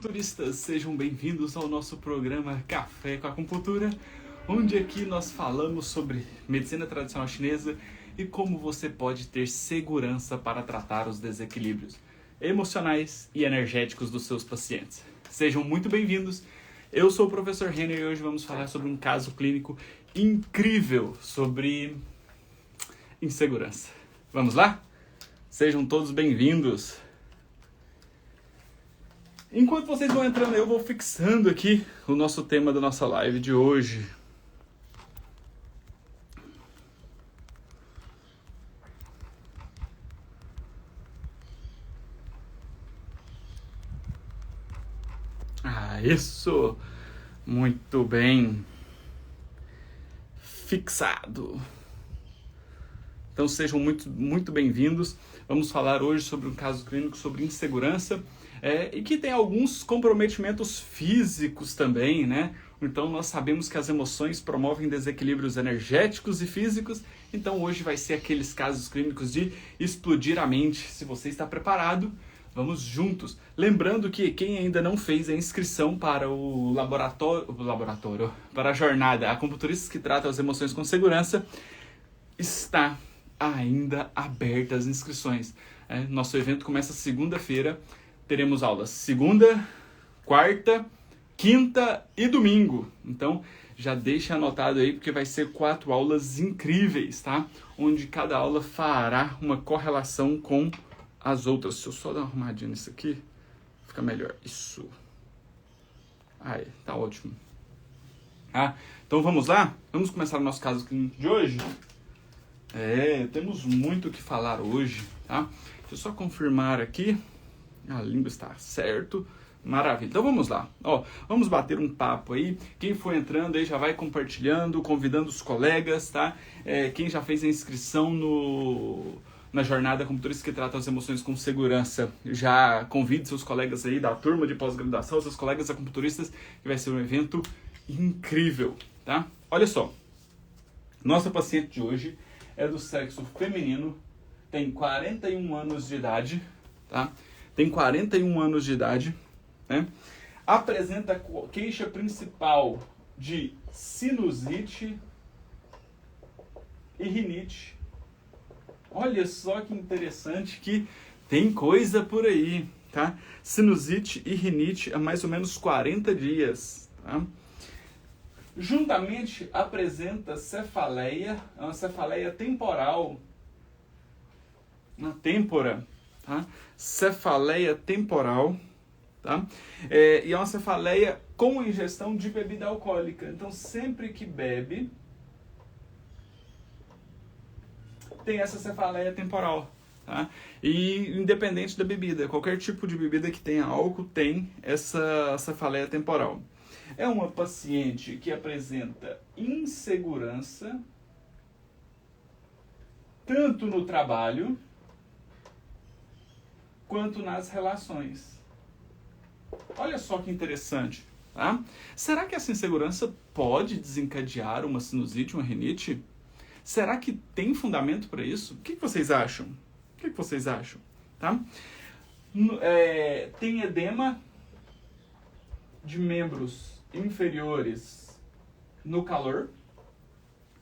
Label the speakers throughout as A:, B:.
A: acupunturistas, sejam bem-vindos ao nosso programa Café com Acupuntura, onde aqui nós falamos sobre medicina tradicional chinesa e como você pode ter segurança para tratar os desequilíbrios emocionais e energéticos dos seus pacientes. Sejam muito bem-vindos. Eu sou o professor Renner e hoje vamos falar sobre um caso clínico incrível sobre insegurança. Vamos lá? Sejam todos bem-vindos. Enquanto vocês vão entrando, eu vou fixando aqui o nosso tema da nossa live de hoje. Isso! Muito bem. Fixado. Então sejam muito bem-vindos. Vamos falar hoje sobre um caso clínico sobre insegurança e que tem alguns comprometimentos físicos também, né? Então nós sabemos que as emoções promovem desequilíbrios energéticos e físicos, então hoje vai ser aqueles casos clínicos de explodir a mente. Se você está preparado, vamos juntos. Lembrando que quem ainda não fez a inscrição para o laboratório, para a jornada Acupunturistas que tratam as emoções com segurança, está ainda aberta as inscrições. Nosso evento começa segunda-feira. Teremos aulas segunda, quarta, quinta e domingo. Então, já deixa anotado aí, porque vai ser 4 aulas incríveis, tá? Onde cada aula fará uma correlação com as outras. Deixa eu só dar uma arrumadinha nisso aqui. Fica melhor. Isso. Aí, tá ótimo. Então vamos lá? Vamos começar o nosso caso clínico de hoje? Temos muito o que falar hoje, tá? Deixa eu só confirmar aqui. A língua está certo. Maravilha. Então vamos lá. Vamos bater um papo aí. Quem for entrando aí já vai compartilhando, convidando os colegas, tá? Quem já fez a inscrição na jornada Acupunturistas que tratam as emoções com segurança, já convide seus colegas aí da turma de pós-graduação, seus colegas acupunturistas, que vai ser um evento incrível, tá? Olha só. Nossa paciente de hoje é do sexo feminino, tem 41 anos de idade, tá? Tem 41 anos de idade, né? Apresenta queixa principal de sinusite e rinite. Olha só que interessante que tem coisa por aí, tá? Sinusite e rinite há mais ou menos 40 dias, tá? Juntamente apresenta cefaleia, uma cefaleia temporal, na têmpora, tá? Cefaleia temporal, tá? E é uma cefaleia com ingestão de bebida alcoólica. Então, sempre que bebe, tem essa cefaleia temporal, tá? E independente da bebida, qualquer tipo de bebida que tenha álcool tem essa cefaleia temporal. É uma paciente que apresenta insegurança tanto no trabalho quanto nas relações. Olha só que interessante, tá? Será que essa insegurança pode desencadear uma sinusite, uma rinite? Será que tem fundamento para isso? O que vocês acham? Tá? Tem edema de membros inferiores no calor,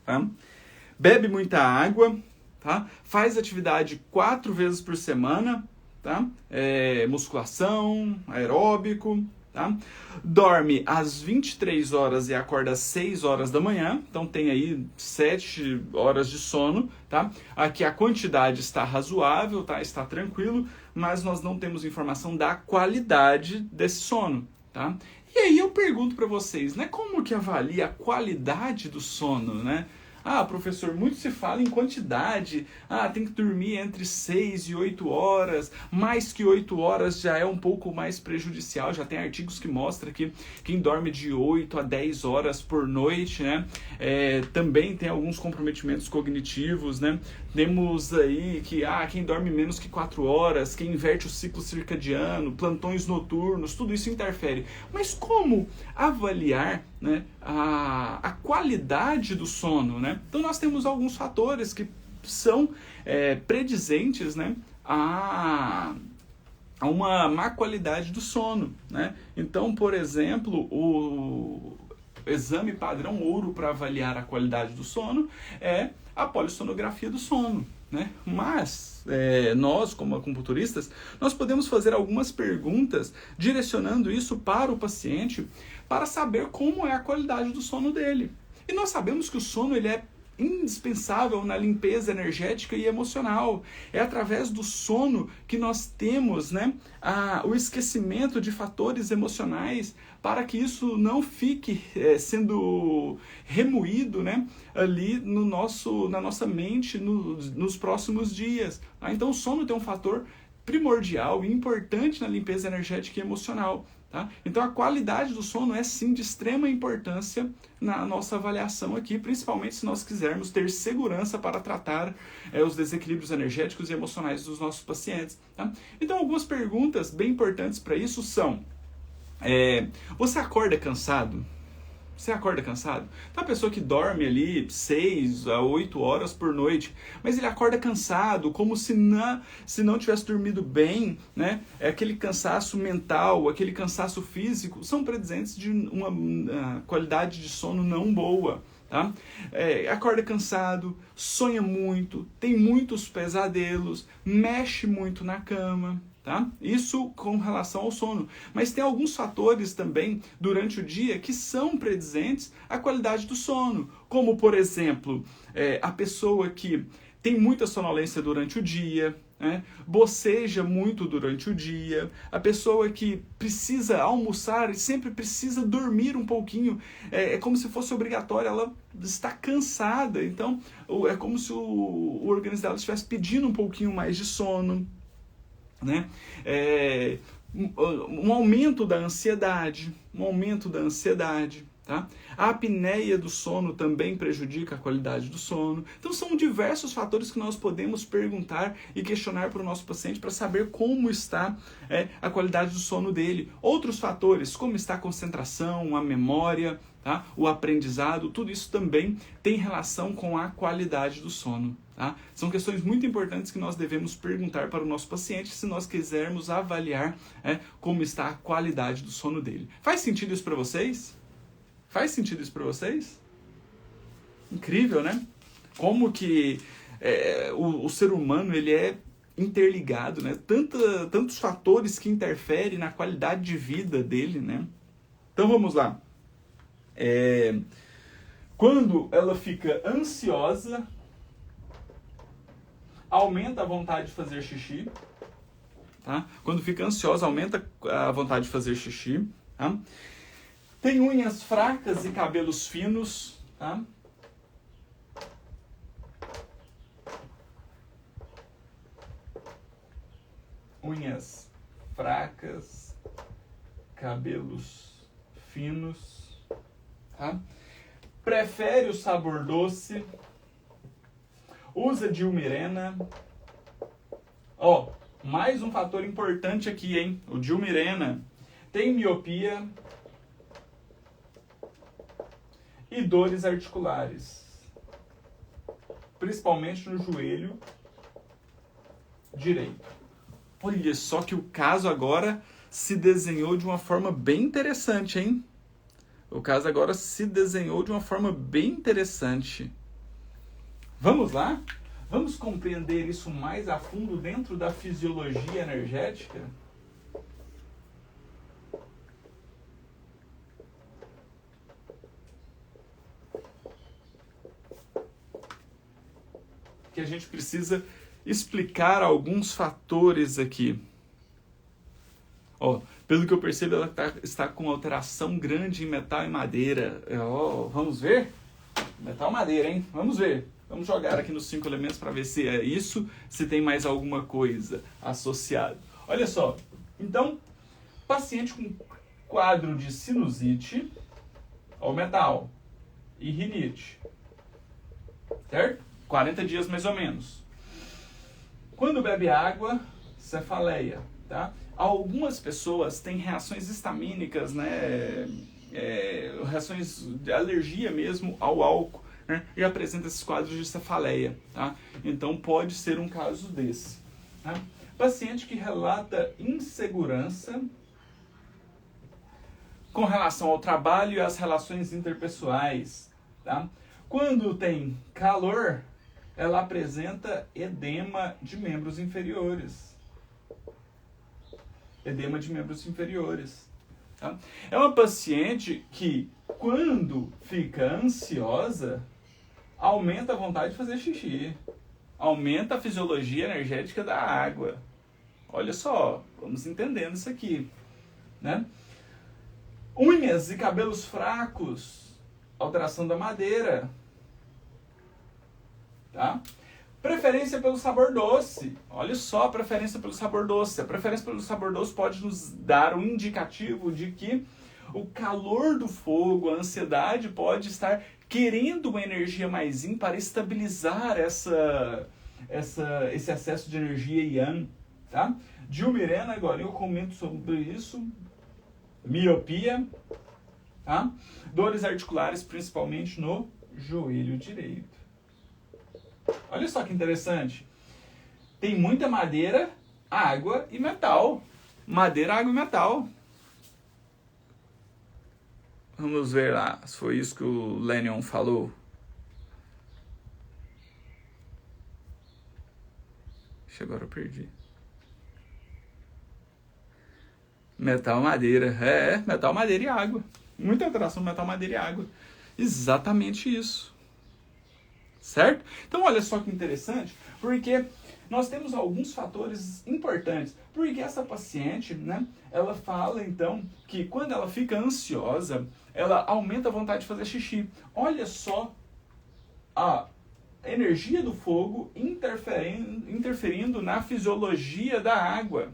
A: tá? Bebe muita água, tá? Faz atividade 4 vezes por semana, tá? Musculação, aeróbico, tá? Dorme às 23 horas e acorda às 6 horas da manhã, então tem aí 7 horas de sono, tá? Aqui a quantidade está razoável, tá? Está tranquilo, mas nós não temos informação da qualidade desse sono, tá? E aí eu pergunto para vocês, né? Como que avalia a qualidade do sono, né? Professor, muito se fala em quantidade. Tem que dormir entre 6 e 8 horas. Mais que 8 horas já é um pouco mais prejudicial. Já tem artigos que mostram que quem dorme de 8 a 10 horas por noite, né? Também tem alguns comprometimentos cognitivos, né? Temos aí que quem dorme menos que 4 horas, quem inverte o ciclo circadiano, plantões noturnos, tudo isso interfere. Mas como avaliar, né, a qualidade do sono, né? Então nós temos alguns fatores que são predizentes, né, a uma má qualidade do sono, né? Então, por exemplo, o exame padrão ouro para avaliar a qualidade do sono é a polissonografia do sono, né? Mas nós, como acupunturistas, nós podemos fazer algumas perguntas direcionando isso para o paciente para saber como é a qualidade do sono dele. E nós sabemos que o sono ele é indispensável na limpeza energética e emocional. É através do sono que nós temos, né, o esquecimento de fatores emocionais para que isso não fique sendo remoído, né, ali na nossa mente nos próximos dias. Tá? Então o sono tem um fator primordial e importante na limpeza energética e emocional. Tá? Então a qualidade do sono é sim de extrema importância na nossa avaliação aqui, principalmente se nós quisermos ter segurança para tratar os desequilíbrios energéticos e emocionais dos nossos pacientes. Tá? Então algumas perguntas bem importantes para isso são, você acorda cansado? Você acorda cansado? Então, a pessoa que dorme ali 6 a 8 horas por noite, mas ele acorda cansado, como se não tivesse dormido bem, né? Aquele cansaço mental, aquele cansaço físico, são presentes de uma qualidade de sono não boa. Tá? Acorda cansado, sonha muito, tem muitos pesadelos, mexe muito na cama. Tá? Isso com relação ao sono. Mas tem alguns fatores também durante o dia que são predizentes à qualidade do sono. Como, por exemplo, a pessoa que tem muita sonolência durante o dia, né? Boceja muito durante o dia, a pessoa que precisa almoçar e sempre precisa dormir um pouquinho, é como se fosse obrigatório, ela está cansada, então é como se o organismo dela estivesse pedindo um pouquinho mais de sono. Né? Um aumento da ansiedade, tá? A apneia do sono também prejudica a qualidade do sono. Então são diversos fatores que nós podemos perguntar e questionar para o nosso paciente para saber como está a qualidade do sono dele. Outros fatores, como está a concentração, a memória, tá? O aprendizado, tudo isso também tem relação com a qualidade do sono. Tá? São questões muito importantes que nós devemos perguntar para o nosso paciente se nós quisermos avaliar como está a qualidade do sono dele. Faz sentido isso para vocês? Faz sentido isso para vocês? Incrível, né? Como que o ser humano ele é interligado, né? Tantos fatores que interferem na qualidade de vida dele, né? Então vamos lá. Quando ela fica ansiosa, aumenta a vontade de fazer xixi. Tá? Quando fica ansiosa, aumenta a vontade de fazer xixi. Tá? Tem unhas fracas e cabelos finos. Tá? Unhas fracas, cabelos finos. Tá? Prefere o sabor doce. Usa Dilmirena. Mais um fator importante aqui, hein? O Dilmirena. Tem miopia e dores articulares. Principalmente no joelho direito. Olha só que o caso agora se desenhou de uma forma bem interessante, hein? O caso agora se desenhou de uma forma bem interessante. Vamos lá? Vamos compreender isso mais a fundo dentro da fisiologia energética? Que a gente precisa explicar alguns fatores aqui. Pelo que eu percebo, ela está com alteração grande em metal e madeira. Vamos ver? Metal e madeira, hein? Vamos ver. Vamos jogar aqui nos 5 elementos para ver se é isso, se tem mais alguma coisa associada. Olha só. Então, paciente com quadro de sinusite, metal, e rinite. Certo? 40 dias mais ou menos. Quando bebe água, cefaleia. Tá? Algumas pessoas têm reações histamínicas, né? Reações de alergia mesmo ao álcool, né? E apresenta esses quadros de cefaleia. Tá? Então pode ser um caso desse. Tá? Paciente que relata insegurança com relação ao trabalho e às relações interpessoais, tá? Quando tem calor, ela apresenta edema de membros inferiores. Edema de membros inferiores. Tá? É uma paciente que, quando fica ansiosa, aumenta a vontade de fazer xixi. Aumenta a fisiologia energética da água. Olha só, vamos entendendo isso aqui, né? Unhas e cabelos fracos, alteração da madeira, tá? Preferência pelo sabor doce. Olha só a preferência pelo sabor doce. A preferência pelo sabor doce pode nos dar um indicativo de que o calor do fogo, a ansiedade pode estar querendo uma energia mais yin para estabilizar esse excesso de energia yang, tá? Dilmirena, agora eu comento sobre isso. Miopia, tá? Dores articulares, principalmente no joelho direito. Olha só que interessante. Tem muita madeira, água e metal. Madeira, água e metal. Vamos ver lá se foi isso que o Lennon falou. Ixi, agora eu perdi. Metal, madeira. Metal, madeira e água. Muita alteração metal, madeira e água. Exatamente isso. Certo? Então, olha só que interessante, porque nós temos alguns fatores importantes. Porque essa paciente, né, ela fala, então, que quando ela fica ansiosa, ela aumenta a vontade de fazer xixi. Olha só a energia do fogo interferindo na fisiologia da água.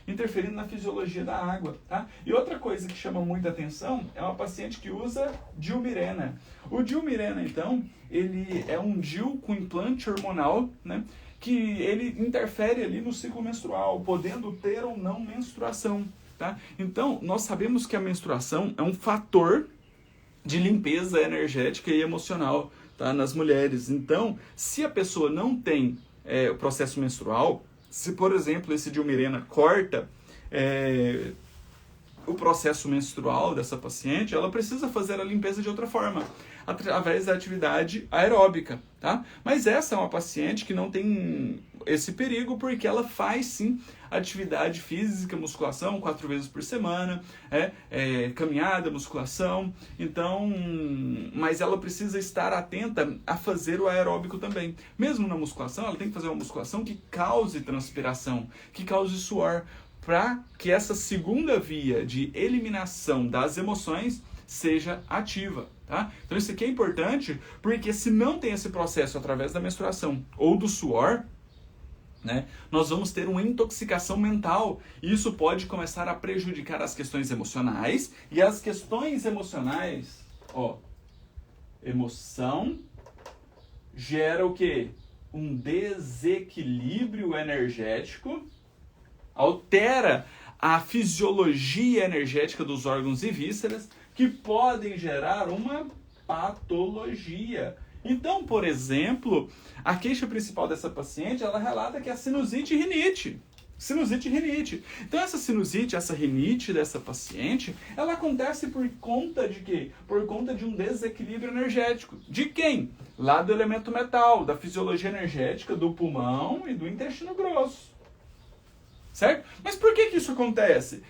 A: Interferindo na fisiologia da água, tá? E outra coisa que chama muita atenção é uma paciente que usa dilmirena. O dilmirena, então, ele é um DIU com implante hormonal, né? Que ele interfere ali no ciclo menstrual, podendo ter ou não menstruação, tá? Então, nós sabemos que a menstruação é um fator de limpeza energética e emocional, tá? Nas mulheres. Então, se a pessoa não tem o processo menstrual, se, por exemplo, esse dilmirena corta o processo menstrual dessa paciente, ela precisa fazer a limpeza de outra forma, através da atividade aeróbica, tá? Mas essa é uma paciente que não tem esse perigo, porque ela faz, sim, atividade física, musculação, 4 vezes por semana, caminhada, musculação, então, mas ela precisa estar atenta a fazer o aeróbico também. Mesmo na musculação, ela tem que fazer uma musculação que cause transpiração, que cause suor, para que essa segunda via de eliminação das emoções seja ativa, tá? Então isso aqui é importante, porque se não tem esse processo através da menstruação ou do suor, né, nós vamos ter uma intoxicação mental. E isso pode começar a prejudicar as questões emocionais. E as questões emocionais, emoção gera o quê? Um desequilíbrio energético, altera a fisiologia energética dos órgãos e vísceras, que podem gerar uma patologia. Então, por exemplo, a queixa principal dessa paciente, ela relata que é a sinusite e rinite. Sinusite e rinite. Então, essa sinusite, essa rinite dessa paciente, ela acontece por conta de quê? Por conta de um desequilíbrio energético. De quem? Lá do elemento metal, da fisiologia energética do pulmão e do intestino grosso. Certo? Mas por que isso acontece?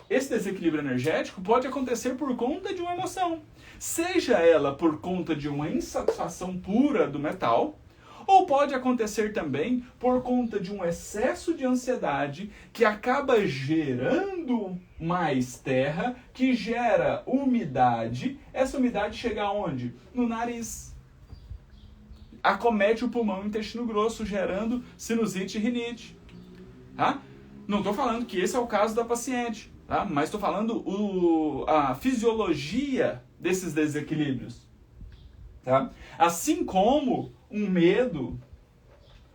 A: Esse desequilíbrio energético pode acontecer por conta de uma emoção. Seja ela por conta de uma insatisfação pura do metal, ou pode acontecer também por conta de um excesso de ansiedade que acaba gerando mais terra, que gera umidade. Essa umidade chega aonde? No nariz. Acomete o pulmão e o intestino grosso, gerando sinusite e rinite. Tá? Não estou falando que esse é o caso da paciente, tá? Mas estou falando a fisiologia desses desequilíbrios. Tá? Assim como um medo,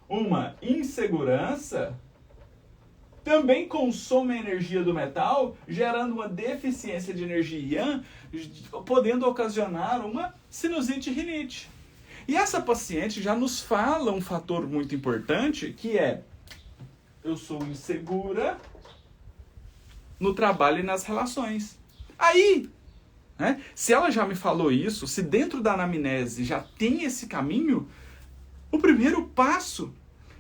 A: uma insegurança, também consome a energia do metal, gerando uma deficiência de energia yang, podendo ocasionar uma sinusite e rinite. E essa paciente já nos fala um fator muito importante, que é: eu sou insegura no trabalho e nas relações. Aí, né, se ela já me falou isso, se dentro da anamnese já tem esse caminho, o primeiro passo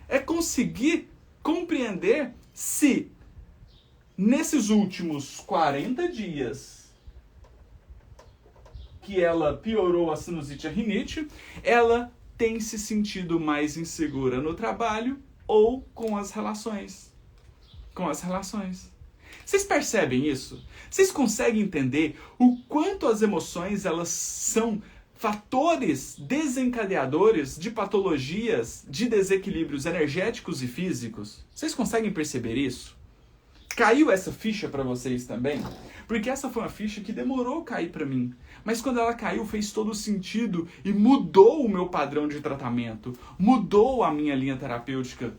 A: é conseguir compreender se nesses últimos 40 dias que ela piorou a sinusite e a rinite, ela tem se sentido mais insegura no trabalho ou com as relações. Com as relações. Vocês percebem isso? Vocês conseguem entender o quanto as emoções elas são fatores desencadeadores de patologias, de desequilíbrios energéticos e físicos? Vocês conseguem perceber isso? Caiu essa ficha para vocês também? Porque essa foi uma ficha que demorou a cair para mim. Mas quando ela caiu, fez todo sentido e mudou o meu padrão de tratamento. Mudou a minha linha terapêutica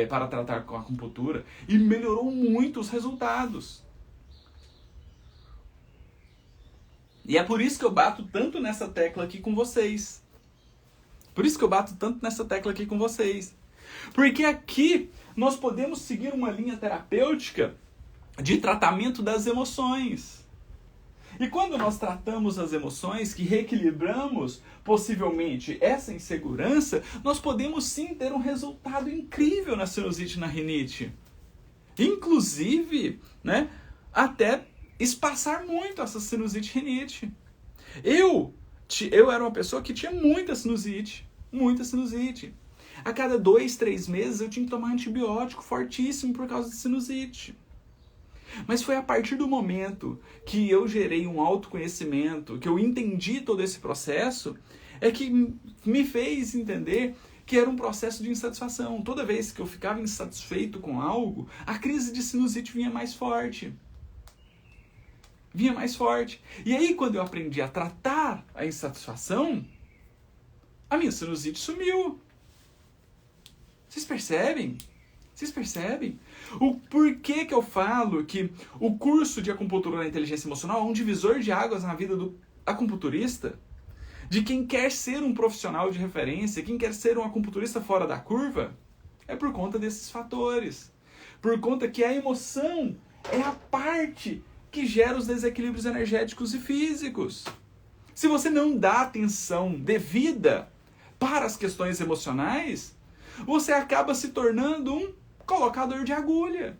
A: para tratar com a acupuntura e melhorou muito os resultados. E é por isso que eu bato tanto nessa tecla aqui com vocês. Por isso que eu bato tanto nessa tecla aqui com vocês. Porque aqui nós podemos seguir uma linha terapêutica de tratamento das emoções. E quando nós tratamos as emoções, que reequilibramos possivelmente essa insegurança, nós podemos sim ter um resultado incrível na sinusite e na rinite. Inclusive, né, até espaçar muito essa sinusite e rinite. Eu era uma pessoa que tinha muita sinusite. A cada 2, 3 meses eu tinha que tomar antibiótico fortíssimo por causa de sinusite. Mas foi a partir do momento que eu gerei um autoconhecimento, que eu entendi todo esse processo, é que me fez entender que era um processo de insatisfação. Toda vez que eu ficava insatisfeito com algo, a crise de sinusite vinha mais forte. E aí, quando eu aprendi a tratar a insatisfação, a minha sinusite sumiu. Vocês percebem? O porquê que eu falo que o curso de acupuntura na inteligência emocional é um divisor de águas na vida do acupunturista? De quem quer ser um profissional de referência, quem quer ser um acupunturista fora da curva? É por conta desses fatores. Por conta que a emoção é a parte que gera os desequilíbrios energéticos e físicos. Se você não dá atenção devida para as questões emocionais, você acaba se tornando um colocador de agulha.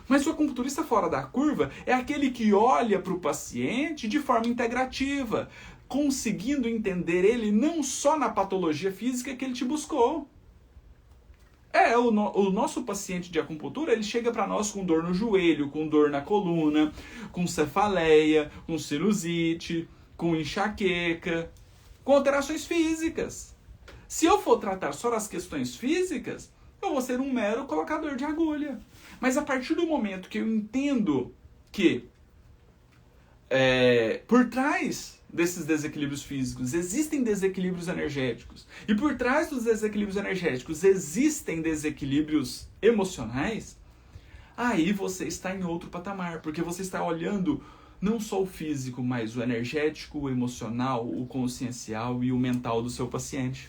A: Mas o acupunturista fora da curva é aquele que olha para o paciente de forma integrativa, conseguindo entender ele não só na patologia física que ele te buscou. O nosso paciente de acupuntura, ele chega para nós com dor no joelho, com dor na coluna, com cefaleia, com sinusite, com enxaqueca, com alterações físicas. Se eu for tratar só as questões físicas, eu vou ser um mero colocador de agulha. Mas a partir do momento que eu entendo que por trás desses desequilíbrios físicos existem desequilíbrios energéticos, e por trás dos desequilíbrios energéticos existem desequilíbrios emocionais, aí você está em outro patamar, porque você está olhando não só o físico, mas o energético, o emocional, o consciencial e o mental do seu paciente.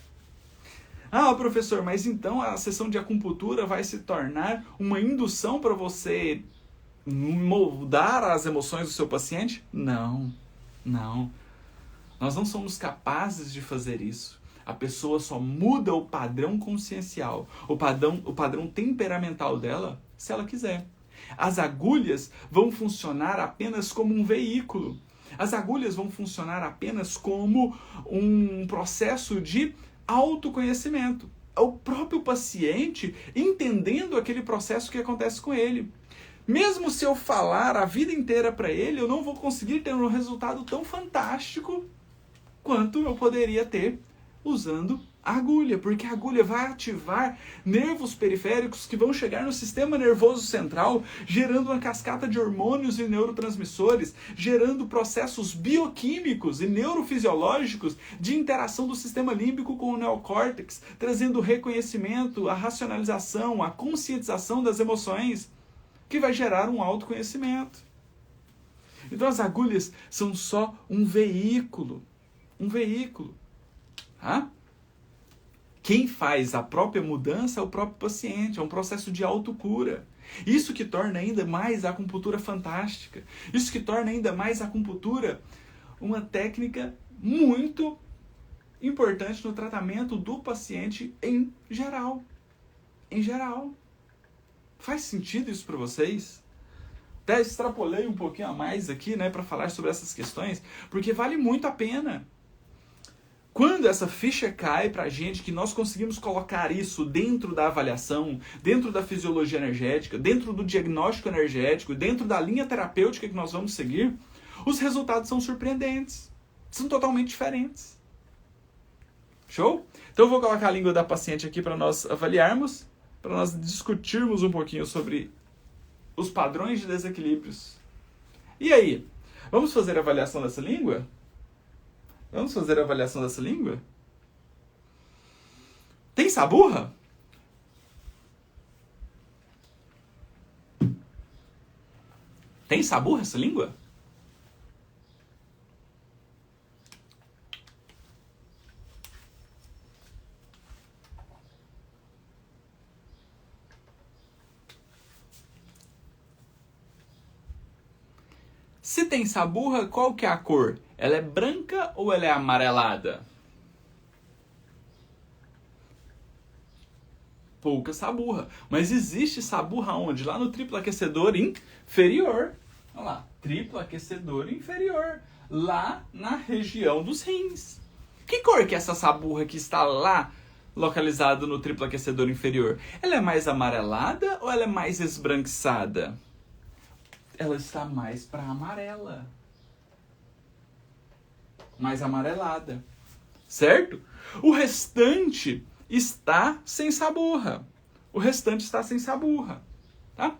A: Ah, professor, mas então a sessão de acupuntura vai se tornar uma indução para você moldar as emoções do seu paciente? Não. Nós não somos capazes de fazer isso. A pessoa só muda o padrão consciencial, o padrão temperamental dela, se ela quiser. As agulhas vão funcionar apenas como um veículo. As agulhas vão funcionar apenas como um processo de autoconhecimento. É o próprio paciente entendendo aquele processo que acontece com ele. Mesmo se eu falar a vida inteira para ele, eu não vou conseguir ter um resultado tão fantástico quanto eu poderia ter usando a agulha, porque a agulha vai ativar nervos periféricos que vão chegar no sistema nervoso central, gerando uma cascata de hormônios e neurotransmissores, gerando processos bioquímicos e neurofisiológicos de interação do sistema límbico com o neocórtex, trazendo o reconhecimento, a racionalização, a conscientização das emoções, que vai gerar um autoconhecimento. Então as agulhas são só um veículo. um veículo. Tá? Quem faz a própria mudança é o próprio paciente, é um processo de autocura. Isso que torna ainda mais a acupuntura fantástica. Isso que torna ainda mais a acupuntura uma técnica muito importante no tratamento do paciente em geral. Em geral. Faz sentido isso para vocês? Até extrapolei um pouquinho a mais aqui, né, para falar sobre essas questões, porque vale muito a pena. Quando essa ficha cai pra gente, que nós conseguimos colocar isso dentro da avaliação, dentro da fisiologia energética, dentro do diagnóstico energético, dentro da linha terapêutica que nós vamos seguir, os resultados são surpreendentes. São totalmente diferentes. Show? Então eu vou colocar a língua da paciente aqui para nós avaliarmos, para nós discutirmos um pouquinho sobre os padrões de desequilíbrios. E aí? Vamos fazer a avaliação dessa língua? Vamos fazer a avaliação dessa língua? Tem saburra? Tem saburra essa língua? Se tem saburra, qual que é a cor? Ela é branca ou ela é amarelada? Pouca saburra. Mas existe saburra onde? Lá no triplo aquecedor inferior. Olha lá, triplo aquecedor inferior. Lá na região dos rins. Que cor que é essa saburra que está lá localizada no triplo aquecedor inferior? Ela é mais amarelada ou ela é mais esbranquiçada? Ela está mais para amarela. Mais amarelada. Certo? O restante está sem saburra. O restante está sem saburra. Tá?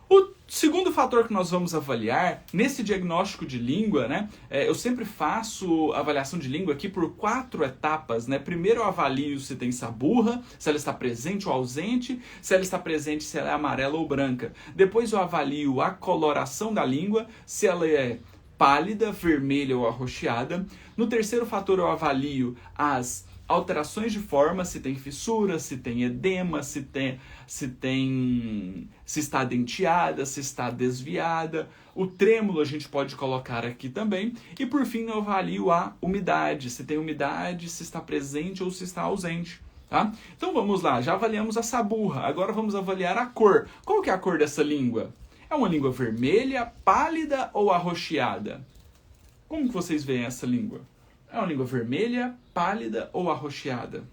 A: O segundo fator que nós vamos avaliar nesse diagnóstico de língua, né? Eu sempre faço avaliação de língua aqui por 4 etapas, né? Primeiro eu avalio se tem saburra, se ela está presente ou ausente, se ela está presente, se ela é amarela ou branca. Depois eu avalio a coloração da língua, se ela é pálida, vermelha ou arroxeada. No terceiro fator eu avalio as alterações de forma, se tem fissura, se tem edema, se está denteada, se está desviada. O trêmulo a gente pode colocar aqui também. E por fim eu avalio a umidade, se tem umidade, se está presente ou se está ausente. Tá? Então vamos lá, já avaliamos a saburra, agora vamos avaliar a cor. Qual que é a cor dessa língua? É uma língua vermelha, pálida ou arroxeada? Como que vocês veem essa língua? É uma língua vermelha, pálida ou arroxeada?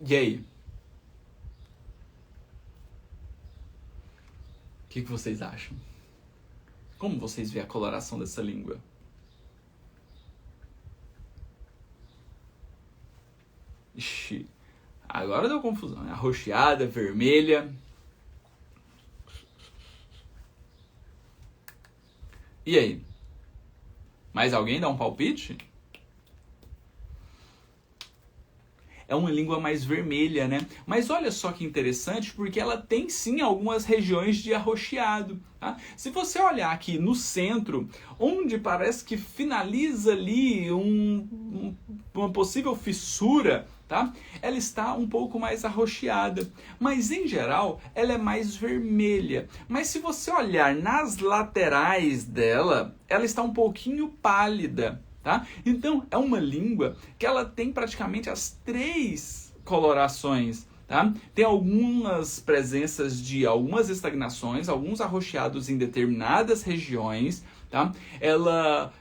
A: E aí? O que vocês acham? Como vocês veem a coloração dessa língua? Ixi, agora deu confusão, né? Arroxeada, vermelha. E aí? Mais alguém dá um palpite? É uma língua mais vermelha, né? Mas olha só que interessante, porque ela tem sim algumas regiões de arroxeado. Tá? Se você olhar aqui no centro, onde parece que finaliza ali uma possível fissura, tá? Ela está um pouco mais arroxeada, mas em geral ela é mais vermelha. Mas se você olhar nas laterais dela, ela está um pouquinho pálida. Tá? Então, é uma língua que ela tem praticamente as 3 colorações. Tá? Tem algumas presenças de algumas estagnações, alguns arroxeados em determinadas regiões. Tá? Ela,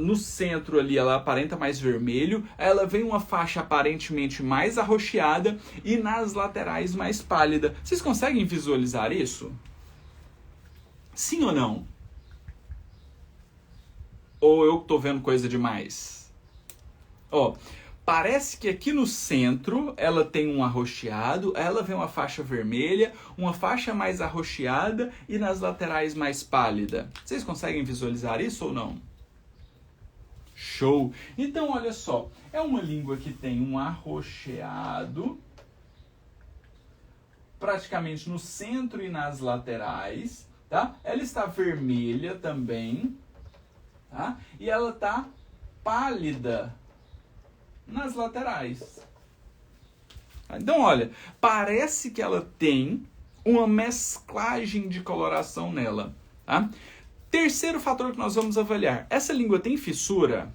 A: no centro ali, ela aparenta mais vermelho. Ela vem uma faixa aparentemente mais arroxeada e nas laterais mais pálida. Vocês conseguem visualizar isso? Sim ou não? Ou eu tô vendo coisa demais? Ó, parece que aqui no centro ela tem um arroxeado, ela vem uma faixa vermelha, uma faixa mais arroxeada e nas laterais mais pálida. Vocês conseguem visualizar isso ou não? Show! Então, olha só, é uma língua que tem um arroxeado praticamente no centro e nas laterais, tá? Ela está vermelha também, tá? E ela está pálida nas laterais. Então, olha, parece que ela tem uma mesclagem de coloração nela, tá? Terceiro fator que nós vamos avaliar. Essa língua tem fissura?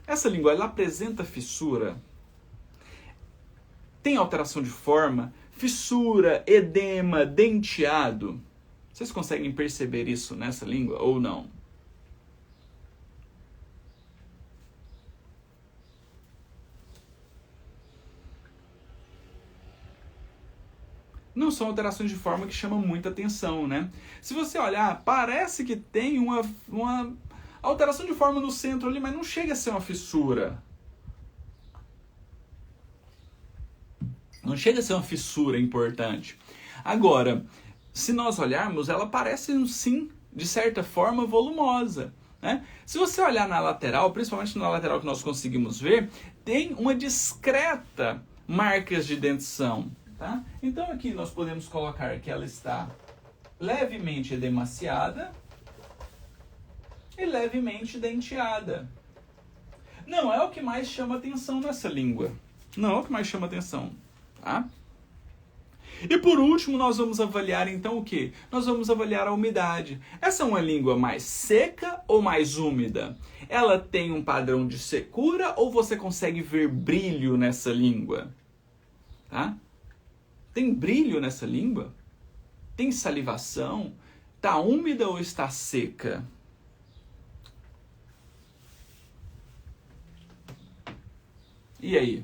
A: Essa língua, ela apresenta fissura? Tem alteração de forma? Fissura, edema, denteado? Vocês conseguem perceber isso nessa língua ou não? Não são alterações de forma que chamam muita atenção, né? Se você olhar, parece que tem uma alteração de forma no centro ali, mas não chega a ser uma fissura. Não chega a ser uma fissura importante. Agora, se nós olharmos, ela parece, sim, de certa forma, volumosa, né? Se você olhar na lateral, principalmente na lateral que nós conseguimos ver, tem uma discreta marcas de dentição, tá? Então aqui nós podemos colocar que ela está levemente edemaciada e levemente denteada. Não é o que mais chama atenção nessa língua. Não é o que mais chama atenção. Tá? E por último, nós vamos avaliar então o quê? Nós vamos avaliar a umidade. Essa é uma língua mais seca ou mais úmida? Ela tem um padrão de secura ou você consegue ver brilho nessa língua? Tá? Tem brilho nessa língua? Tem salivação? Está úmida ou está seca? E aí?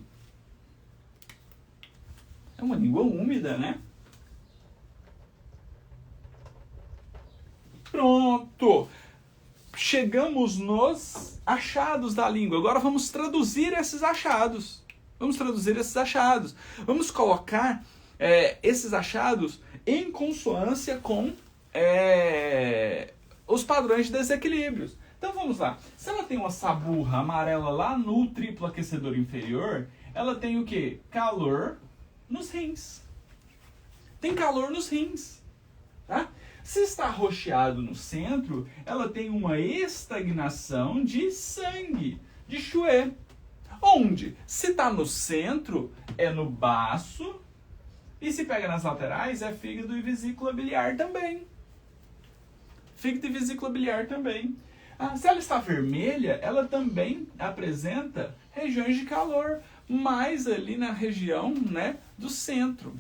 A: É uma língua úmida, né? Pronto! Chegamos nos achados da língua. Agora vamos traduzir esses achados. Vamos colocar esses achados em consonância com os padrões de desequilíbrios. Então vamos lá. Se ela tem uma saburra amarela lá no triplo aquecedor inferior, ela tem o quê? Calor nos rins. Tem calor nos rins. Tá? Se está arroxeado no centro, ela tem uma estagnação de sangue, de chué. Onde? Se está no centro, é no baço. E se pega nas laterais, é fígado e vesícula biliar também. Fígado e vesícula biliar também. Se ela está vermelha, ela também apresenta regiões de calor, mais ali na região, né, do centro.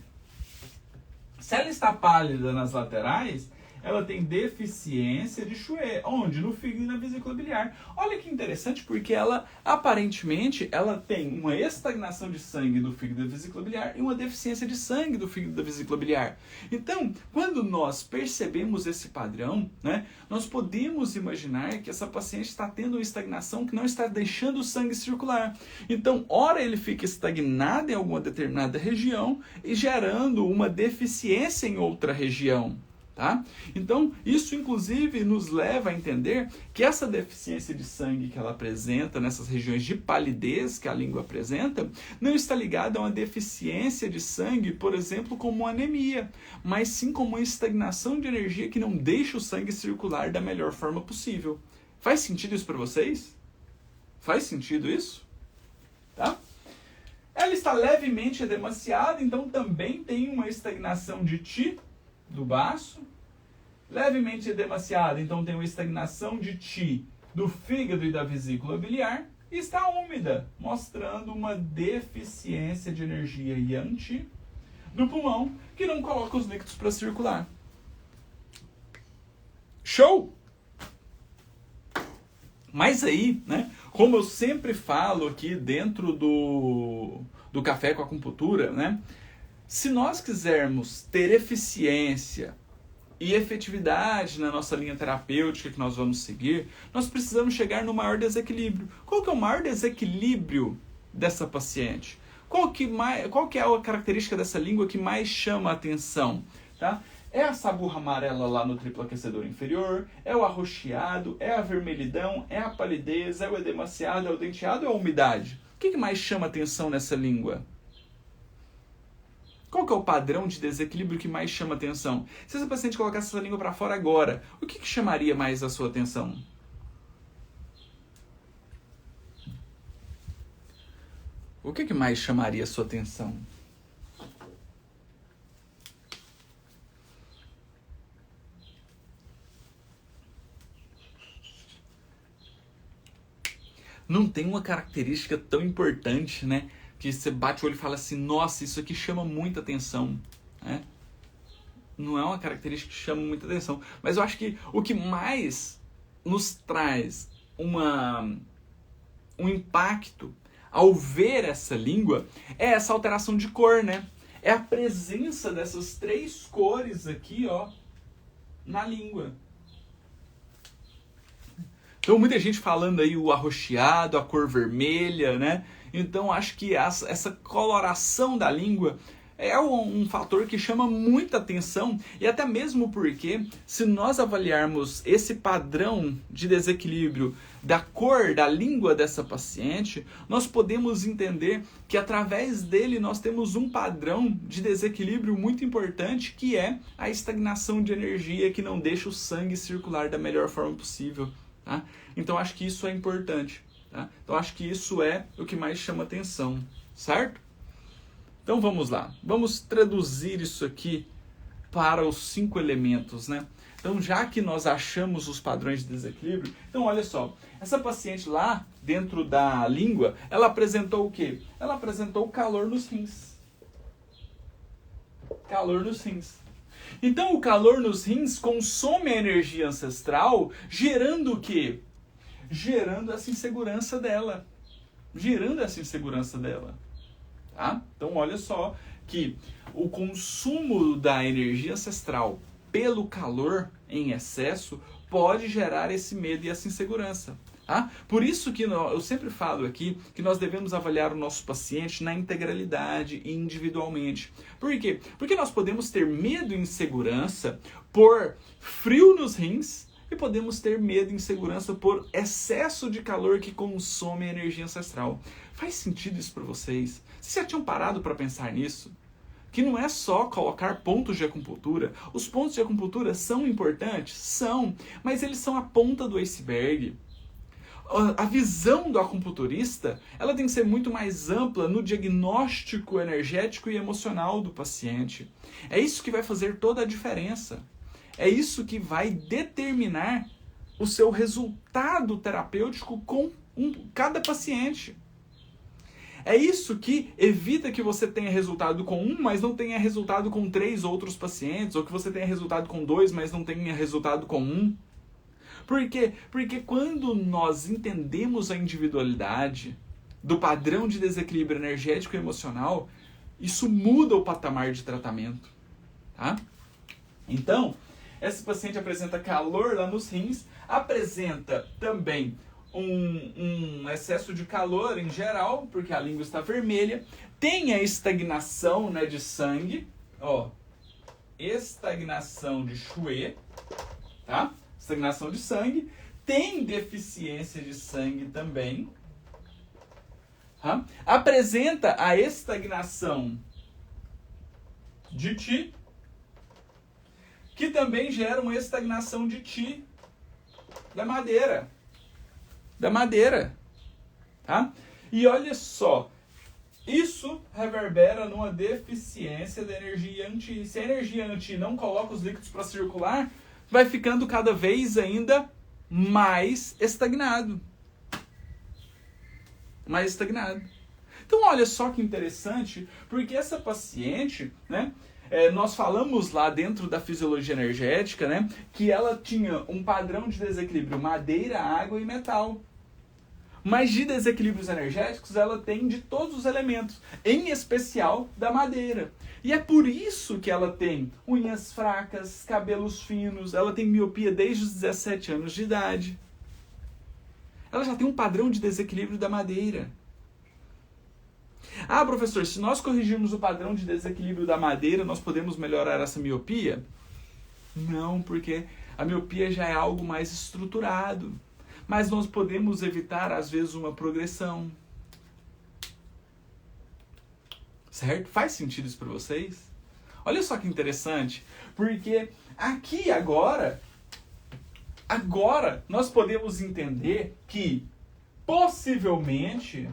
A: Se ela está pálida nas laterais, ela tem deficiência de chué. Onde? No fígado e na vesícula biliar. Olha que interessante, porque ela, aparentemente, ela tem uma estagnação de sangue do fígado e da vesícula biliar e uma deficiência de sangue do fígado e da vesícula biliar. Então, quando nós percebemos esse padrão, né, nós podemos imaginar que essa paciente está tendo uma estagnação que não está deixando o sangue circular. Então, ora ele fica estagnado em alguma determinada região e gerando uma deficiência em outra região. Tá? Então, isso inclusive nos leva a entender que essa deficiência de sangue que ela apresenta nessas regiões de palidez que a língua apresenta, não está ligada a uma deficiência de sangue, por exemplo, como uma anemia, mas sim como uma estagnação de energia que não deixa o sangue circular da melhor forma possível. Faz sentido isso para vocês? Faz sentido isso? Tá? Ela está levemente edemaciada, então também tem uma estagnação de Ti do baço, levemente edemaciada, então tem uma estagnação de Ti do fígado e da vesícula biliar, e está úmida, mostrando uma deficiência de energia Yang do pulmão, que não coloca os líquidos para circular. Show! Mas aí, né, como eu sempre falo aqui dentro do Café com Acupuntura, né, se nós quisermos ter eficiência e efetividade na nossa linha terapêutica que nós vamos seguir, nós precisamos chegar no maior desequilíbrio. Qual que é o maior desequilíbrio dessa paciente? Qual que é a característica dessa língua que mais chama a atenção? Tá? É a saburra amarela lá no triplo aquecedor inferior? É o arroxeado? É a vermelhidão? É a palidez? É o edemaciado? É o denteado? Ou é a umidade? O que mais chama atenção nessa língua? Qual que é o padrão de desequilíbrio que mais chama atenção? Se essa paciente colocasse essa língua para fora agora, o que chamaria mais a sua atenção? O que mais chamaria a sua atenção? Não tem uma característica tão importante, né? Que você bate o olho e fala assim, nossa, isso aqui chama muita atenção, né? Não é uma característica que chama muita atenção. Mas eu acho que o que mais nos traz um impacto ao ver essa língua é essa alteração de cor, né? É a presença dessas 3 cores aqui, ó, na língua. Então, muita gente falando aí o arroxeado, a cor vermelha, né? Então, acho que essa coloração da língua é um fator que chama muita atenção, e até mesmo porque, se nós avaliarmos esse padrão de desequilíbrio da cor da língua dessa paciente, nós podemos entender que através dele nós temos um padrão de desequilíbrio muito importante, que é a estagnação de energia que não deixa o sangue circular da melhor forma possível. Tá? Então acho que isso é importante. Tá? Então acho que isso é o que mais chama atenção, certo? Então vamos lá, vamos traduzir isso aqui para os 5 elementos, né? Então já que nós achamos os padrões de desequilíbrio, então olha só, essa paciente lá dentro da língua, ela apresentou o quê? Ela apresentou calor nos rins. Calor nos rins. Então o calor nos rins consome a energia ancestral, gerando o quê? Gerando essa insegurança dela. Tá? Então olha só que o consumo da energia ancestral pelo calor em excesso pode gerar esse medo e essa insegurança. Tá? Por isso que eu sempre falo aqui que nós devemos avaliar o nosso paciente na integralidade e individualmente. Por quê? Porque nós podemos ter medo e insegurança por frio nos rins e podemos ter medo e insegurança por excesso de calor que consome a energia ancestral. Faz sentido isso para vocês? Vocês já tinham parado para pensar nisso? Que não é só colocar pontos de acupuntura. Os pontos de acupuntura são importantes? São, mas eles são a ponta do iceberg. A visão do acupunturista, ela tem que ser muito mais ampla no diagnóstico energético e emocional do paciente. É isso que vai fazer toda a diferença. É isso que vai determinar o seu resultado terapêutico com cada paciente. É isso que evita que você tenha resultado com um, mas não tenha resultado com 3 outros pacientes, ou que você tenha resultado com 2, mas não tenha resultado com 1. Por quê? Porque quando nós entendemos a individualidade do padrão de desequilíbrio energético e emocional, isso muda o patamar de tratamento. Tá? Então, essa paciente apresenta calor lá nos rins, apresenta também um excesso de calor em geral, porque a língua está vermelha, tem a estagnação, né, de sangue, ó, estagnação de Chouet, tá? Estagnação de sangue, tem deficiência de sangue também, tá? Apresenta a estagnação de Qi, que também gera uma estagnação de Qi da madeira. Tá? E olha só, isso reverbera numa deficiência da energia anti. Se a energia anti não coloca os líquidos para circular, vai ficando cada vez ainda mais estagnado. Então olha só que interessante, porque essa paciente, né, nós falamos lá dentro da fisiologia energética, né, que ela tinha um padrão de desequilíbrio madeira, água e metal. Mas de desequilíbrios energéticos ela tem de todos os elementos, em especial da madeira. E é por isso que ela tem unhas fracas, cabelos finos, ela tem miopia desde os 17 anos de idade. Ela já tem um padrão de desequilíbrio da madeira. Ah, professor, se nós corrigirmos o padrão de desequilíbrio da madeira, nós podemos melhorar essa miopia? Não, porque a miopia já é algo mais estruturado. Mas nós podemos evitar, às vezes, uma progressão. Certo? Faz sentido isso para vocês? Olha só que interessante. Porque aqui agora nós podemos entender que possivelmente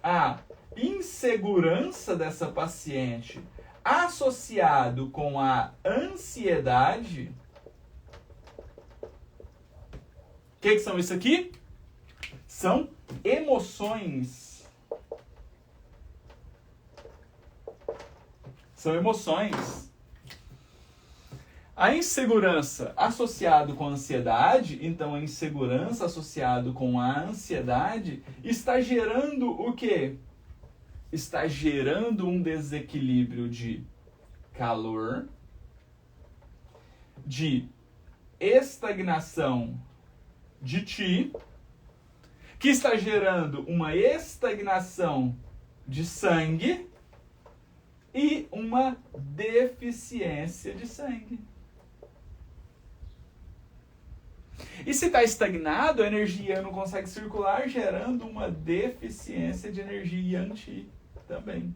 A: a insegurança dessa paciente associado com a ansiedade. O que são isso aqui? São emoções. São emoções. A insegurança associado com a ansiedade, então a insegurança associado com a ansiedade está gerando o quê? Está gerando um desequilíbrio de calor, de estagnação de Qi, que está gerando uma estagnação de sangue e uma deficiência de sangue. E se está estagnado, a energia não consegue circular, gerando uma deficiência de energia anti também.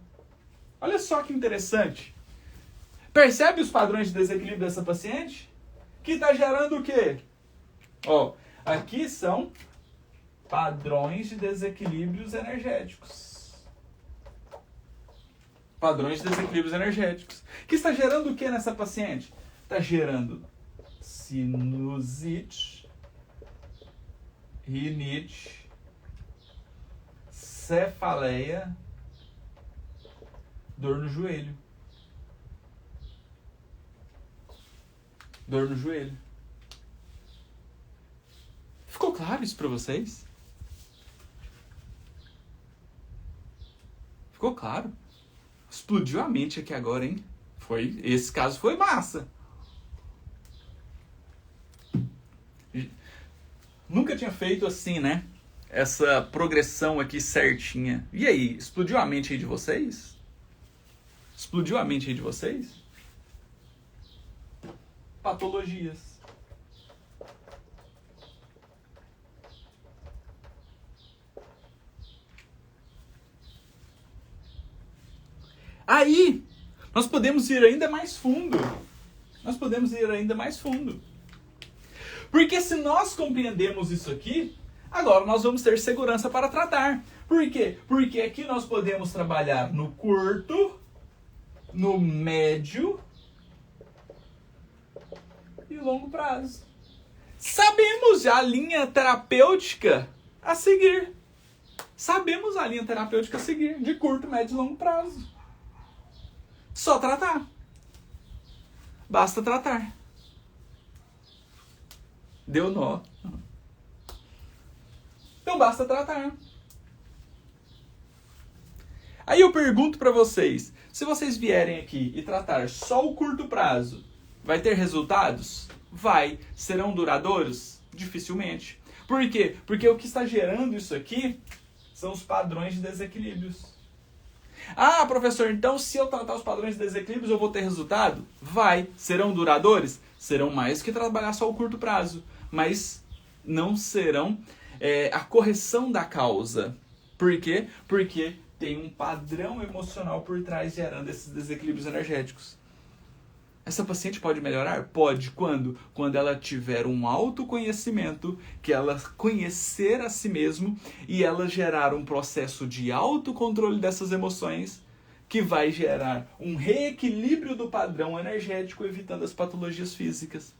A: Olha só que interessante. Percebe os padrões de desequilíbrio dessa paciente? Que está gerando o quê? Ó, aqui são padrões de desequilíbrios energéticos. Padrões de desequilíbrios energéticos. Que está gerando o que nessa paciente? Está gerando sinusite, rinite, cefaleia, dor no joelho. Dor no joelho. Ficou claro isso para vocês? Ficou claro? Explodiu a mente aqui agora, hein? Esse caso foi massa. Nunca tinha feito assim, né? Essa progressão aqui certinha. E aí, explodiu a mente aí de vocês? Explodiu a mente aí de vocês? Patologias. Aí, nós podemos ir ainda mais fundo. Porque se nós compreendemos isso aqui, agora nós vamos ter segurança para tratar. Por quê? Porque aqui nós podemos trabalhar no curto, no médio e longo prazo. Sabemos já a linha terapêutica a seguir. De curto, médio e longo prazo. Só tratar. Basta tratar. Deu nó. Então basta tratar. Aí eu pergunto para vocês, se vocês vierem aqui e tratar só o curto prazo, vai ter resultados? Vai. Serão duradouros? Dificilmente. Por quê? Porque o que está gerando isso aqui são os padrões de desequilíbrios. Ah, professor, então se eu tratar os padrões de desequilíbrios eu vou ter resultado? Vai. Serão duradouros? Serão mais que trabalhar só o curto prazo. Mas não serão a correção da causa. Por quê? Porque tem um padrão emocional por trás gerando esses desequilíbrios energéticos. Essa paciente pode melhorar? Pode. Quando? Quando ela tiver um autoconhecimento, que ela conhecer a si mesmo e ela gerar um processo de autocontrole dessas emoções que vai gerar um reequilíbrio do padrão energético, evitando as patologias físicas.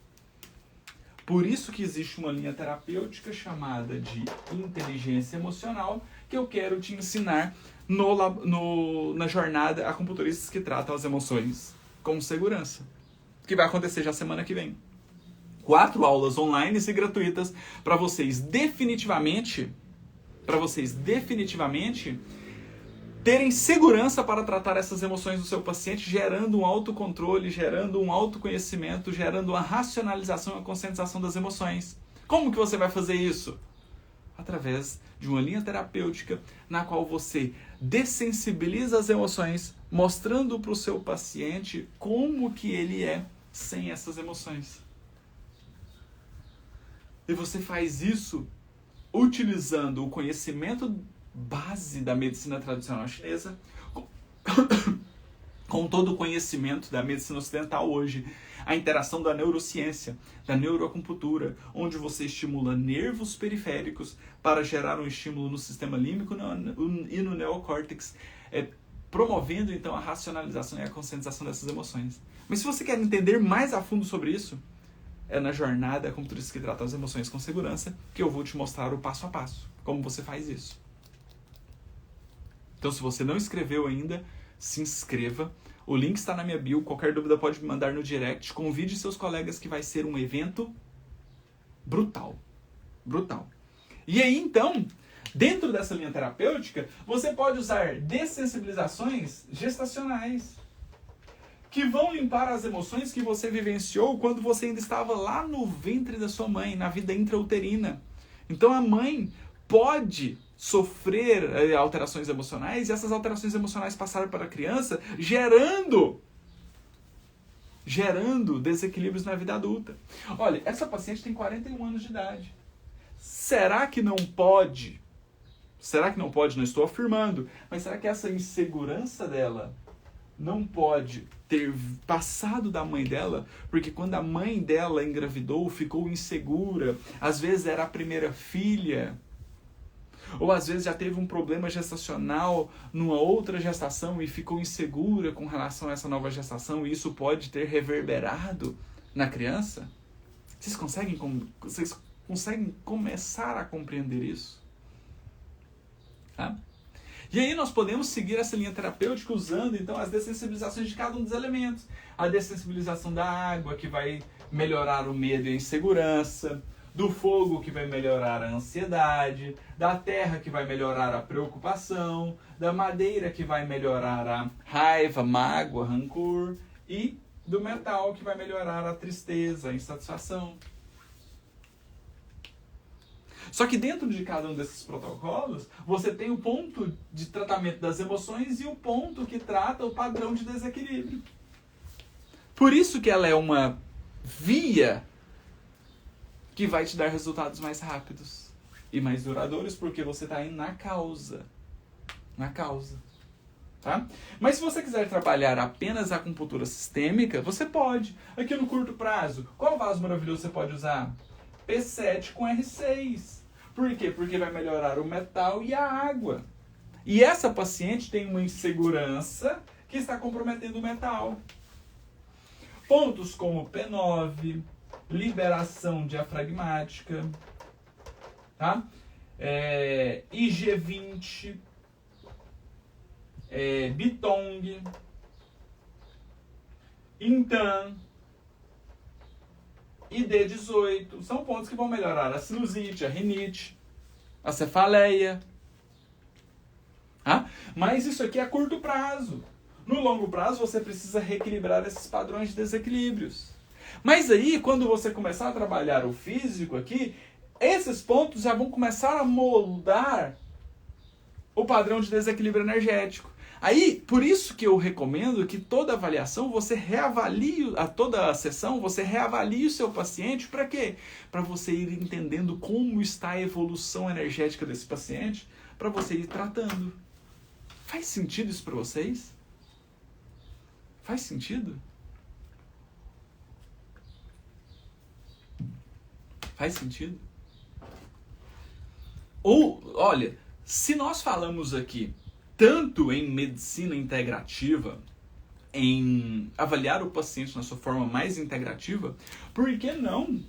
A: Por isso que existe uma linha terapêutica chamada de inteligência emocional, que eu quero te ensinar na jornada Acupunturistas que tratam as emoções com segurança. Que vai acontecer já semana que vem. 4 aulas online e gratuitas para vocês definitivamente terem segurança para tratar essas emoções do seu paciente, gerando um autocontrole, gerando um autoconhecimento, gerando uma racionalização e uma conscientização das emoções. Como que você vai fazer isso? Através de uma linha terapêutica na qual você dessensibiliza as emoções, mostrando para o seu paciente como que ele é, sem essas emoções. E você faz isso utilizando o conhecimento base da medicina tradicional chinesa, com todo o conhecimento da medicina ocidental hoje, a interação da neurociência, da neuroacupuntura, onde você estimula nervos periféricos para gerar um estímulo no sistema límbico e no neocórtex, promovendo então a racionalização e a conscientização dessas emoções. Mas se você quer entender mais a fundo sobre isso, é na jornada Acupunturista que trata as emoções com segurança que eu vou te mostrar o passo a passo, como você faz isso. Então, se você não inscreveu ainda, se inscreva. O link está na minha bio. Qualquer dúvida pode me mandar no direct. Convide seus colegas que vai ser um evento brutal. Brutal. E aí, então, dentro dessa linha terapêutica, você pode usar dessensibilizações gestacionais, que vão limpar as emoções que você vivenciou quando você ainda estava lá no ventre da sua mãe, na vida intrauterina. Então a mãe pode sofrer alterações emocionais e essas alterações emocionais passaram para a criança, gerando desequilíbrios na vida adulta. Olha, essa paciente tem 41 anos de idade. Será que não pode? Será que não pode? Não estou afirmando. Mas será que essa insegurança dela não pode ter passado da mãe dela? Porque quando a mãe dela engravidou, ficou insegura. Às vezes era a primeira filha. Ou às vezes já teve um problema gestacional numa outra gestação e ficou insegura com relação a essa nova gestação, e isso pode ter reverberado na criança? Vocês conseguem começar a compreender isso? Tá? E aí nós podemos seguir essa linha terapêutica usando então as dessensibilizações de cada um dos elementos. A dessensibilização da água, que vai melhorar o medo e a insegurança; do fogo, que vai melhorar a ansiedade; da terra, que vai melhorar a preocupação; da madeira, que vai melhorar a raiva, mágoa, rancor; e do metal, que vai melhorar a tristeza, a insatisfação. Só que dentro de cada um desses protocolos, você tem o ponto de tratamento das emoções e o ponto que trata o padrão de desequilíbrio. Por isso que ela é uma via que vai te dar resultados mais rápidos e mais duradouros, porque você está indo na causa. Na causa. Tá? Mas se você quiser trabalhar apenas a acupuntura sistêmica, você pode. Aqui no curto prazo, qual vaso maravilhoso você pode usar? P7 com R6. Por quê? Porque vai melhorar o metal e a água. E essa paciente tem uma insegurança que está comprometendo o metal. Pontos como P9, liberação diafragmática, tá? IG20, Bitong, Intan, ID18, são pontos que vão melhorar a sinusite, a rinite, a cefaleia. Tá? Mas isso aqui é a curto prazo. No longo prazo, você precisa reequilibrar esses padrões de desequilíbrios. Mas aí, quando você começar a trabalhar o físico aqui, esses pontos já vão começar a moldar o padrão de desequilíbrio energético. Aí, por isso que eu recomendo que toda avaliação você reavalie, a toda a sessão você reavalie o seu paciente. Para quê? Para você ir entendendo como está a evolução energética desse paciente, para você ir tratando. Faz sentido isso para vocês? Faz sentido? Faz sentido? Ou, olha, se nós falamos aqui tanto em medicina integrativa, em avaliar o paciente na sua forma mais integrativa, por que não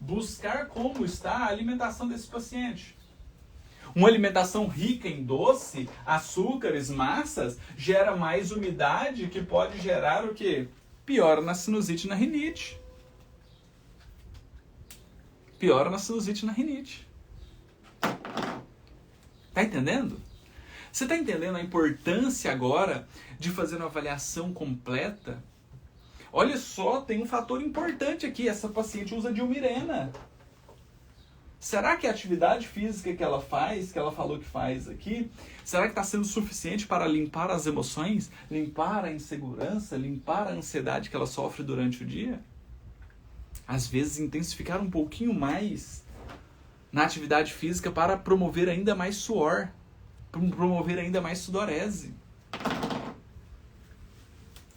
A: buscar como está a alimentação desse paciente? Uma alimentação rica em doce, açúcares, massas, gera mais umidade, que pode gerar o quê? Piora na sinusite e na rinite. Piora na sinusite e na rinite. Tá entendendo? Você está entendendo a importância agora de fazer uma avaliação completa? Olha só, tem um fator importante aqui. Essa paciente usa Dilmirena. Será que a atividade física que ela faz, que ela falou que faz aqui, será que está sendo suficiente para limpar as emoções, limpar a insegurança, limpar a ansiedade que ela sofre durante o dia? Às vezes, intensificar um pouquinho mais na atividade física para promover ainda mais suor, promover ainda mais sudorese.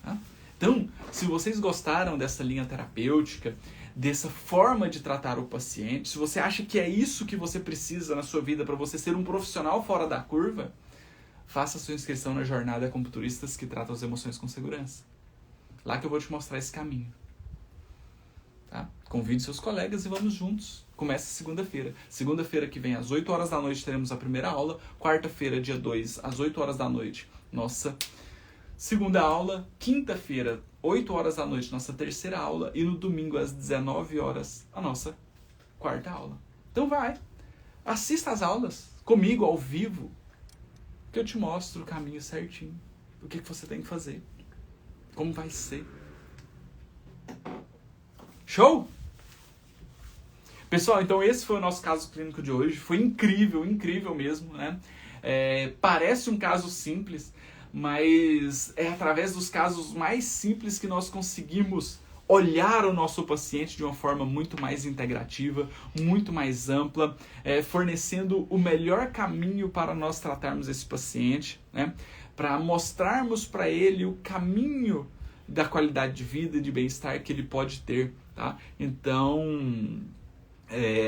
A: Tá? Então, se vocês gostaram dessa linha terapêutica, dessa forma de tratar o paciente, se você acha que é isso que você precisa na sua vida para você ser um profissional fora da curva, faça sua inscrição na Jornada Acupunturistas que trata as emoções com segurança. Lá que eu vou te mostrar esse caminho. Tá? Convide seus colegas e vamos juntos. Começa segunda-feira. Segunda-feira que vem, às 8 horas da noite, teremos a primeira aula. Quarta-feira, dia 2, às 8 horas da noite, nossa segunda aula. Quinta-feira, 8 horas da noite, nossa terceira aula. E no domingo, às 19 horas, a nossa quarta aula. Então vai, assista às aulas comigo, ao vivo, que eu te mostro o caminho certinho. O que você tem que fazer. Como vai ser. Show? Pessoal, então esse foi o nosso caso clínico de hoje. Foi incrível, incrível mesmo, né? Parece um caso simples, mas é através dos casos mais simples que nós conseguimos olhar o nosso paciente de uma forma muito mais integrativa, muito mais ampla, fornecendo o melhor caminho para nós tratarmos esse paciente, né? Para mostrarmos para ele o caminho da qualidade de vida e de bem-estar que ele pode ter, tá? Então,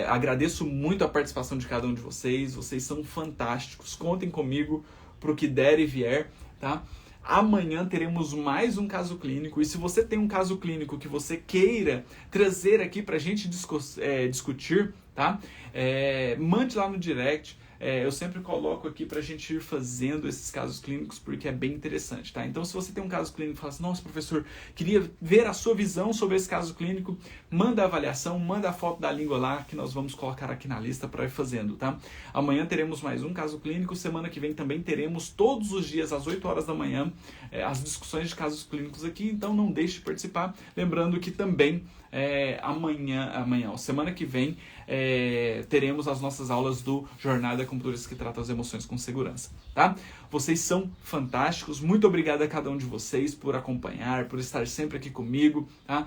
A: agradeço muito a participação de cada um de vocês. Vocês são fantásticos. Contem comigo para o que der e vier, tá? Amanhã teremos mais um caso clínico. E se você tem um caso clínico que você queira trazer aqui para a gente discutir, tá? Mande lá no direct. Eu sempre coloco aqui pra gente ir fazendo esses casos clínicos porque é bem interessante, tá? Então, se você tem um caso clínico e fala assim, nossa, professor, queria ver a sua visão sobre esse caso clínico, manda a avaliação, manda a foto da língua lá que nós vamos colocar aqui na lista para ir fazendo, tá? Amanhã teremos mais um caso clínico, semana que vem também teremos todos os dias às 8 horas da manhã as discussões de casos clínicos aqui, então não deixe de participar. Lembrando que também semana que vem teremos as nossas aulas do Jornada Acupunturistas que trata as emoções com segurança, tá? Vocês são fantásticos, muito obrigado a cada um de vocês por acompanhar, por estar sempre aqui comigo, tá?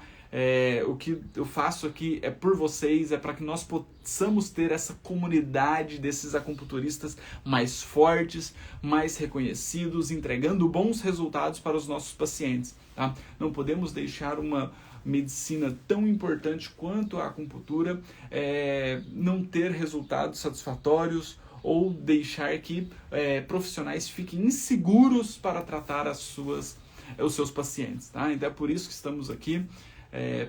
A: O que eu faço aqui é por vocês, é para que nós possamos ter essa comunidade desses acupunturistas mais fortes, mais reconhecidos, entregando bons resultados para os nossos pacientes, tá? Não podemos deixar uma medicina tão importante quanto a acupuntura não ter resultados satisfatórios ou deixar que profissionais fiquem inseguros para tratar os seus pacientes, tá? Então é por isso que estamos aqui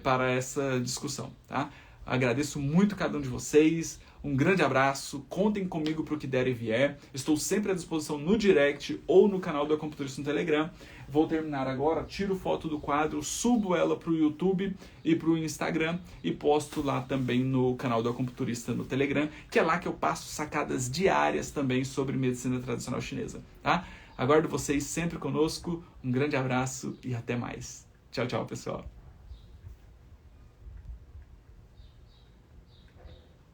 A: para essa discussão, tá? Agradeço muito cada um de vocês, um grande abraço, contem comigo para o que der e vier, estou sempre à disposição no direct ou no canal do Acupunturista no Telegram. Vou terminar agora, tiro foto do quadro, subo ela para o YouTube e para o Instagram e posto lá também no canal do Acupunturista no Telegram, que é lá que eu passo sacadas diárias também sobre medicina tradicional chinesa, tá? Aguardo vocês sempre conosco, um grande abraço e até mais. Tchau, tchau, pessoal.